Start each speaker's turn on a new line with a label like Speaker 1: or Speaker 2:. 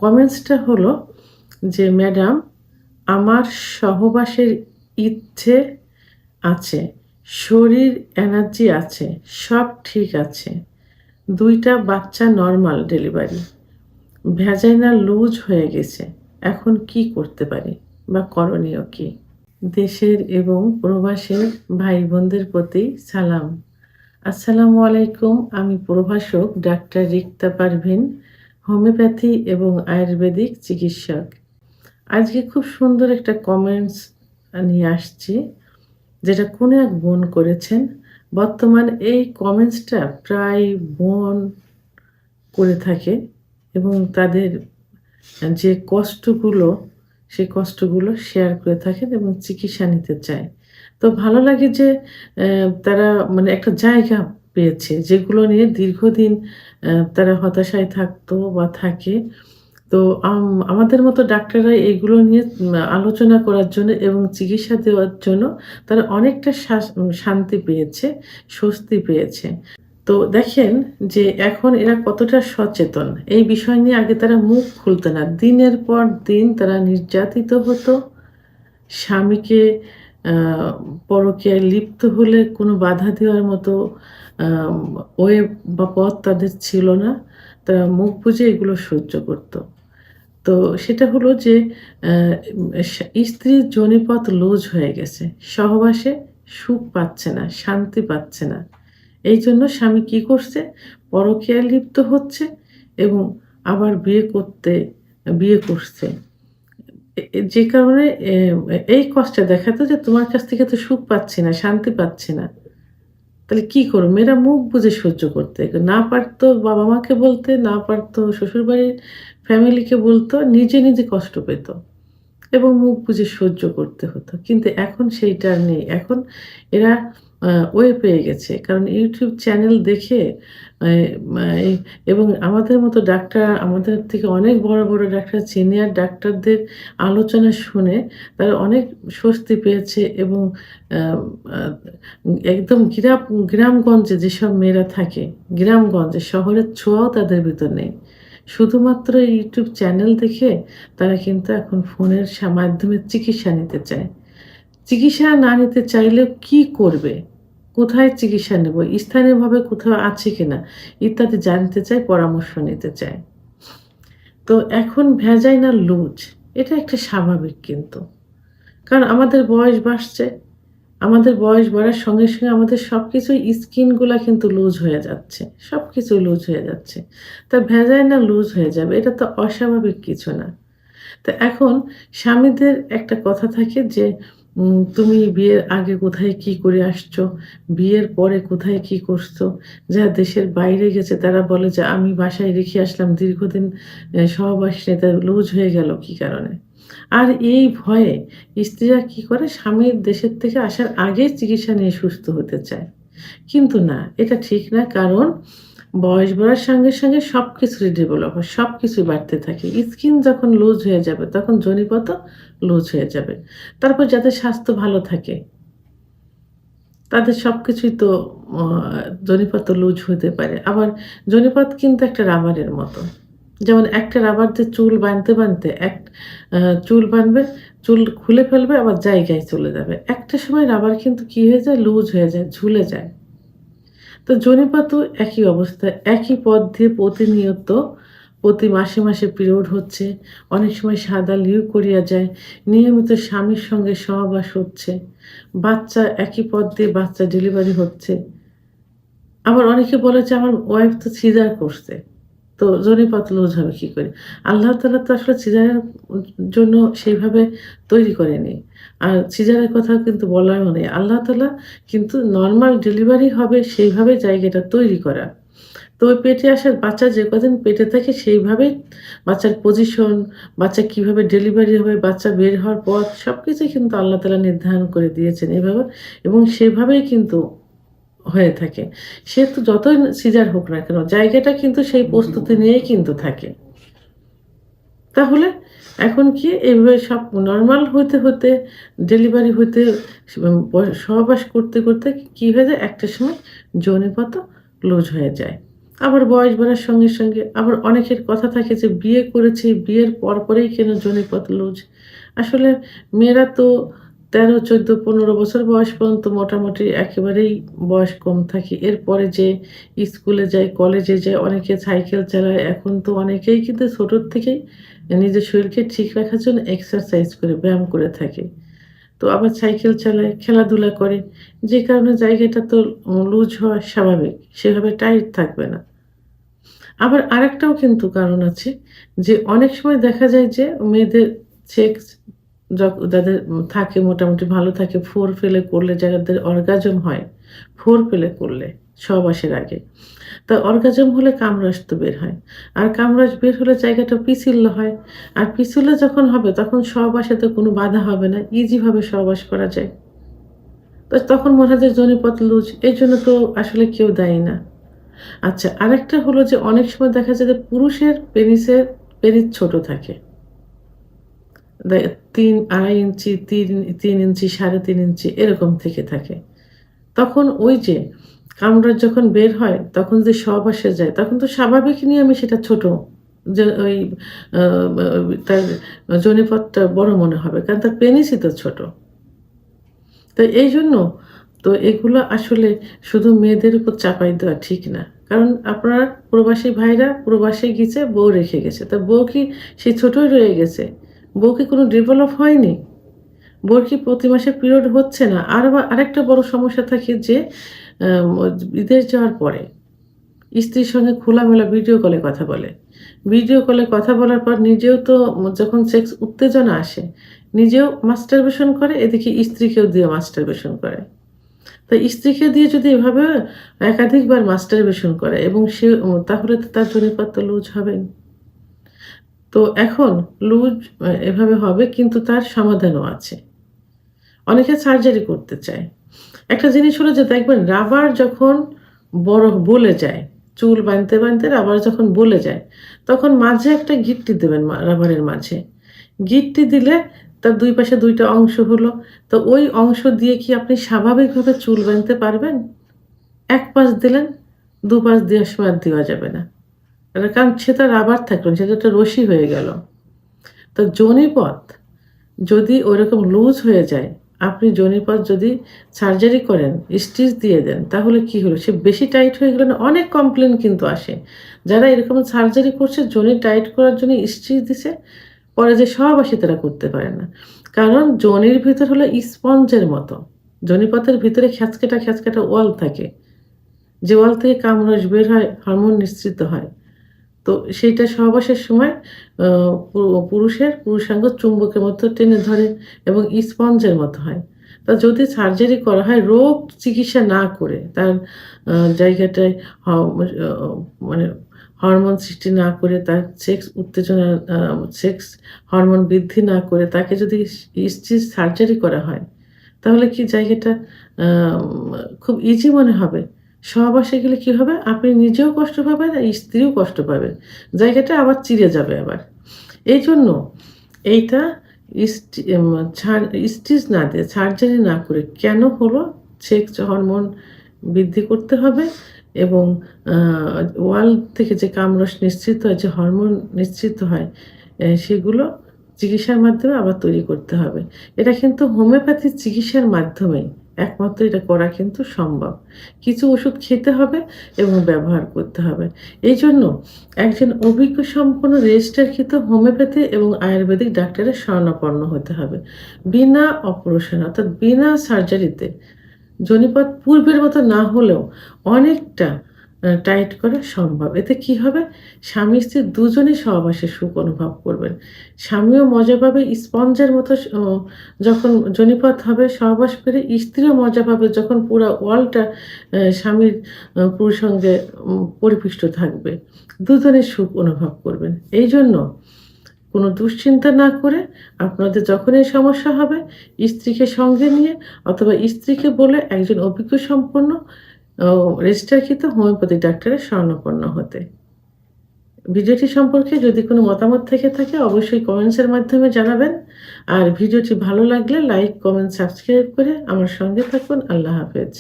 Speaker 1: কমেন্টসটা হলো যে, "ম্যাডাম, আমার সহবাসের ইচ্ছে আছে, শরীর এনার্জি আছে, সব ঠিক আছে। ২ টা বাচ্চা নরমাল ডেলিভারি। ভ্যাজাইনা লুজ হয়ে গেছে। এখন কি করতে পারি বা করণীয় কি?" দেশের এবং প্রবাসের ভাই-বোনদের প্রতি সালাম। আসসালামু আলাইকুম। আমি প্রভাষক ডাক্তার রিক্তা পারভীন, হোমিওপ্যাথি এবং আয়ুর্বেদিক চিকিৎসক। আজকে খুব সুন্দর একটা কমেন্টস নিয়ে আসছি, যেটা কোনো এক বোন করেছেন। বর্তমান এই কমেন্টসটা প্রায় বোন করে থাকে এবং তাদের যে কষ্টগুলো, সেই কষ্টগুলো শেয়ার করে থাকেন এবং চিকিৎসা নিতে চায়। তো ভালো লাগে যে তারা মানে একটা জায়গা পেয়েছে, যেগুলো নিয়ে দীর্ঘদিন তারা হতাশায় থাকতো বা থাকে। তো আমাদের মতো ডাক্তাররা এগুলো নিয়ে আলোচনা করার জন্য এবং চিকিৎসা দেওয়ার জন্য তারা অনেকটা শান্তি পেয়েছে, স্বস্তি পেয়েছে। তো দেখেন যে এখন এরা কতটা সচেতন। এই বিষয় নিয়ে আগে তারা মুখ খুলত না। দিনের পর দিন তারা নির্যাতিত হতো। স্বামীকে আ পরকীয়ায় লিপ্ত হলে কোনো বাধা দেওয়ার মতো আম ওয়ে বা পথ তাদের ছিল না। তারা মুখ বুজে এগুলো সহ্য করত। তো সেটা হলো যে অ্যা স্ত্রীর যোনিপথ লুজ হয়ে গেছে। সহবাসে সুখ পাচ্ছে না, শান্তি পাচ্ছে না। এইজন্য স্বামী কি করছে? পরকীয়ায় লিপ্ত হচ্ছে এবং আবার বিয়ে করছে। যে কারণে এই কষ্টটা দেখাতো যে, "তোমার কাছ থেকে তো সুখ পাচ্ছি না, শান্তি পাচ্ছি না।" তাহলে কি করব? মেয়েরা মুখ বুজে সহ্য করতে। না পারত বাবা-মাকে বলতে, না পারত শ্বশুরবাড়ির ফ্যামিলিকে বলত, নিজে কষ্ট পেত। এবং মুখ বুজে সহ্য করতে হতো। কিন্তু এখন সেইটা আর নেই। এখন এরা ওয়ে পেয়ে গেছে। কারণ YouTube চ্যানেল দেখে এ মা এ এবং আমাদের মতো ডাক্তার, আমাদের থেকে অনেক বড় ডাক্তার, সিনিয়র ডাক্তারদের আলোচনা শুনে তারা অনেক স্বস্তি পেয়েছে এবং আ আ একদম গ্রামগঞ্জে যেসব মেয়েরা থাকে, গ্রামগঞ্জে শহরের ছোঁয়াও তাদের ভিতর নেই। শুধুমাত্র YouTube চ্যানেল দেখে তারা কিন্তু এখন ফোনের মাধ্যমে চিকিৎসা নিতে চায়। চিকিৎসা না নিতে চাইলেও কি করবে? কোথায় চিকিৎসা নেব? স্থানীয়ভাবে কোথাও আছে কিনা? ইত্যাদি জানতে চায়, পরামর্শ নিতে চায়। তো এখন ভ্যাজাইনাল লুজ এটা একটা স্বাভাবিক কিন্তু। কারণ আমাদের বয়স বাড়ছে। আমাদের বয়স বাড়ার সঙ্গে আমাদের সবকিছুই স্কিন গুলা কিন্তু লুজ হয়ে যাচ্ছে। সবকিছু লুজ হয়ে যাচ্ছে। তা ভ্যাজাইনা লুজ হয়ে যাবে। এটা তো অস্বাভাবিক কিছু না। তো এখন স্বামীদের একটা কথা থাকে যে, "তুমি বিয়ের আগে কোথায় কি করে আসছো? বিয়ের পরে কোথায় কি করছো?" যারা দেশের বাইরে গেছে তারা বলে যে, "আমি বাসায় রেখে আসলাম দীর্ঘদিন সহবাস নেই, তা লুজ হয়ে গেল কি কারণে?" আর এই ভয়ে স্ত্রীরা কি করে স্বামীর দেশের থেকে আসার আগেই চিকিৎসা নিয়ে সুস্থ হতে চায়। কিন্তু না, এটা ঠিক না। কারণ বয়স বাড়ার সঙ্গে সবকিছুরই ডেভেলপ হয়। সবকিছুই বাড়তে থাকে। স্কিন যখন লুজ হয়ে যাবে তখন যোনিপথও লুজ হয়ে যাবে। তারপর যাদের স্বাস্থ্য ভালো থাকে তাদের সবকিছুই তো অ যোনিপথও লুজ হতে পারে। আবার যোনিপথ কিন্তু একটা রাবারের মতো। যেমন একটা রাবার দিয়ে চুল বাঁধতে এক আ চুল বাঁধবে, চুল খুলে ফেলবে আবার জায়গায় চলে যাবে। একটা সময় রাবার কিন্তু কি হয়ে যায়? লুজ হয়ে যায়, ঝুলে যায়। তো জনিপাতও একই অবস্থা। একই পথ দিয়ে প্রতিনিয়ত প্রতি মাসে পিরিয়ড হচ্ছে। অনেক সময় সাদা লিউকোরিয়া যায়। নিয়মিত স্বামীর সঙ্গে সহবাস হচ্ছে। বাচ্চা একই পথ দিয়ে বাচ্চা ডেলিভারি হচ্ছে। আবার অনেকে বলে যে, "আমার ওয়াইফ তো সিজার করছে। তো জনিপথ লুজ হবে কি করে?" আল্লাহ তাআলা তো আসলে সিজারের জন্য সেইভাবে তৈরি করেনি। আর সিজারের কথা কিন্তু বলাও নেই। আল্লাহ তাআলা কিন্তু নরমাল ডেলিভারি হবে সেইভাবে জায়গাটা তৈরি করা। তো ওই পেটে আসা বাচ্চা যে কদিন পেটে থাকে সেইভাবেই বাচ্চার পজিশন, বাচ্চা কিভাবে ডেলিভারি হবে, বাচ্চা বের হওয়ার পথ সবকিছুই কিন্তু আল্লাহ তাআলা নির্ধারণ করে দিয়েছেন এভাবে এবং সেভাবেই কিন্তু হয়ে থাকে। সে তো যতই সিজার হোক না কেন, জায়গাটা কিন্তু সেই প্রস্তুতি নিয়েই কিন্তু থাকে। তাহলে এখন কি এভাবে সব নরমাল হতে ডেলিভারি হতে স ব সহবাস করতে কি হয়ে যায়? একটা সময় যৌনিপথও লুজ হয়ে যায়। আবার বয়স বাড়ার সঙ্গে, সঙ্গে আবার অনেকের কথা থাকে যে বিয়ে করেছি, বিয়ের পরপরেই কেন যোনিপথ লুজ। আসলে মেয়েরা তো ১৩, ১৪, ১৫ বছর বয়স পর্যন্ত মোটামুটি একেবারেই বয়স কম থাকে। এরপরে যে স্কুলে যায়, কলেজে যায়, অনেকে সাইকেল চালায়। এখন তো অনেকেই কিন্তু ছোটোর থেকেই নিজের শরীরকে ঠিক রাখার জন্য এক্সারসাইজ করে, ব্যায়াম করে থাকে। তো আবার সাইকেল চালায়, খেলাধুলা করে। যে কারণে জায়গাটা তো লুজ হওয়া স্বাভাবিক। সেভাবে টাইট থাকবে না। আবার আরেকটাও কিন্তু কারণ আছে যে অনেক সময় দেখা যায় যে মেয়েদের সেক্স যাদের থাকে মোটামুটি ভালো থাকে 4 প্লে করলে যাদের অর্গাজম হয়, 4 প্লে করলে সহবাসের আগে। তা অর্গাজম হলে কামরাস তো বের হয়। আর কামরাস বের হলে জায়গাটা পিছল হয়। আর পিছলে যখন হবে তখন সহবাসে তো কোনো বাধা হবে না। ইজি ভাবে সহবাস করা যায়। তো তখন মনে হয় যে যোনিপথ লুজ। এজন্য তো আসলে কেউ দায়ী না। আচ্ছা, আরেকটা হলো যে অনেক সময় দেখা যায় যে পুরুষের পেনিস ছোট থাকে। ৩, ২.৫ ইঞ্চি, ৩ ইঞ্চি, ৩.৫ ইঞ্চি এরকম থেকে থাকে। তখন ওই যে কামড়া যখন বের হয় তখন যে সহবাসে যায় তখন তো স্বাভাবিক নিয়মে সেটা ছোট। যে ওই আ আ তার যোনিপথটা বড় মনে হবে। কারণ তার পেনিসই তো ছোট। তো এইজন্য তো এগুলো আসলে শুধু মেয়েদের উপর চাপাই দেওয়া ঠিক না। কারণ আপনার প্রবাসী ভাইরা প্রবাসে গেছে, বউ রেখে গেছে। তা বউ কি সেই ছোটই রয়ে গেছে? বউ কি কোনো ডেভেলপ হয়নি? বউর কি প্রতি মাসে পিরিয়ড হচ্ছে না? আরেকটা বড় সমস্যা থাকে যে আম বিদেশ যাওয়ার পরে স্ত্রীর সঙ্গে খোলামেলা ভিডিও কলে কথা বলে। ভিডিও কলে কথা বলার পর নিজেও তো যখন সেক্স উত্তেজনা আসে, নিজেও মাস্টারবেশন করে, এদিকে স্ত্রীকেও দিয়ে মাস্টারবেশন করে। তো স্ত্রীকে দিয়ে যদি এভাবে একাধিকবার মাস্টারবেশন করে এবং সে তাহলে তো তার জনিপথ তো লুজ হবেই। তো এখন লুজ এভাবে হবে কিন্তু তার সমাধানও আছে। অনেকে সার্জারি করতে চায়। একটা জিনিস হলো যে দেখবেন রাবার যখন বড় বলে যায়, চুল বাঁধতে, বাঁধতে রাবার যখন বলে যায়, তখন মাঝে একটা গিঁট্টি দেবেন রাবারের মাঝে। গিঁট্টি দিলে তার ২ পাশে ২ টা অংশ হলো। তো ওই অংশ দিয়ে কি আপনি স্বাভাবিকভাবে চুল বাঁধতে পারবেন? এক পাশ দিলেন, দুপাশ দেওয়ার সময় আর দেওয়া যাবে না। কারণ সেটা রাবার থাকলো না, সেটা একটা রশি হয়ে গেল। তো যোনিপথ যদি ওইরকম লুজ হয়ে যায়, আপনি যোনিপথ যদি সার্জারি করেন, স্টিচ দিয়ে দেন, তাহলে কি হলো? সে বেশি টাইট হয়ে গেলে না অনেক কমপ্লেইন কিন্তু আসে। যারা এরকম সার্জারি করছে, যোনি টাইট করার জন্য স্টিচ দিছে, পরে যে সহবাসী তারা করতে পারে না। কারণ যোনির ভিতর হলো স্পঞ্জের মতো। যোনিপথের ভিতরে খ্যাচকেটা, খ্যাচকেটা ওয়াল থাকে। যে ওয়াল থেকে কামরস বের হয়, হরমোন নিঃসৃত হয়। তো সেইটা সহবাসের সময় আ পুরুষের পুরুষাঙ্গ চুম্বকের মতো টেনে ধরে এবং স্পঞ্জের মতো হয়। তা যদি সার্জারি করা হয় রোগ চিকিৎসা না করে তার জায়গাটায় আ মানে হরমোন সৃষ্টি না করে তার সেক্স উত্তেজনা সেক্স হরমোন বৃদ্ধি না করে তাকে যদি স্টিচ সার্জারি করা হয় তাহলে কি জায়গাটা আম খুব ইজি মনে হবে? সহবাসে গেলে কি হবে? আপনি নিজেও কষ্ট পাবেন, আর স্ত্রীও কষ্ট পাবে। জায়গাটা আবার চিড়ে যাবে আবার। এইজন্য এইটা ইস্টি এম ছাড় স্টিচ না দিয়ে সার্জারি না করে কেন হলো? সেক্স হরমোন বৃদ্ধি করতে হবে এবং আ ওয়াল থেকে যে কামরস নিঃসৃত হয়, যে হরমোন নিঃসৃত হয়, সেগুলো চিকিৎসার মাধ্যমে আবার তৈরি করতে হবে। এটা কিন্তু হোমিওপ্যাথির চিকিৎসার মাধ্যমেই একমাত্র এটা করা কিন্তু সম্ভব। কিছু ওষুধ খেতে হবে এবং ব্যবহার করতে হবে। এইজন্য একজন অভিজ্ঞ সম্পন্ন রেজিস্টারকৃত হোমিওপ্যাথি এবং আয়ুর্বেদিক ডাক্তারের শরণাপন্ন হতে হবে। বিনা অপারেশন অর্থাৎ বিনা সার্জারিতে যোনিপথ পূর্বের মতো না হলেও অনেকটা টাইট করা সম্ভব। এতে কি হবে? স্বামী-স্ত্রী দুজনেই সহবাসে সুখ অনুভব করবেন। স্বামীও মজা পাবে স্পঞ্জের মতো যখন যোনিপথ হবে সহবাস করে, স্ত্রীও মজা পাবে যখন পুরা ওয়ালটা স্বামীর পুরুষাঙ্গে পরিপুষ্ট থাকবে। দুজনে সুখ অনুভব করবেন। এইজন্য কোনো দুশ্চিন্তা না করে আপনাদের যখনই সমস্যা হবে স্ত্রীকে সঙ্গে নিয়ে অথবা স্ত্রীকে বলে একজন অভিজ্ঞ সম্পন্ন রেজিস্টারকৃত হোমিওপ্যাথি ডাক্তারের শরণাপন্ন হতে। ভিডিওটি সম্পর্কে যদি কোনো মতামত থেকে থাকে অবশ্যই কমেন্টসের মাধ্যমে জানাবেন। আর ভিডিওটি ভালো লাগলে লাইক, কমেন্ট, সাবস্ক্রাইব করে আমার সঙ্গে থাকুন। আল্লাহ হাফেজ।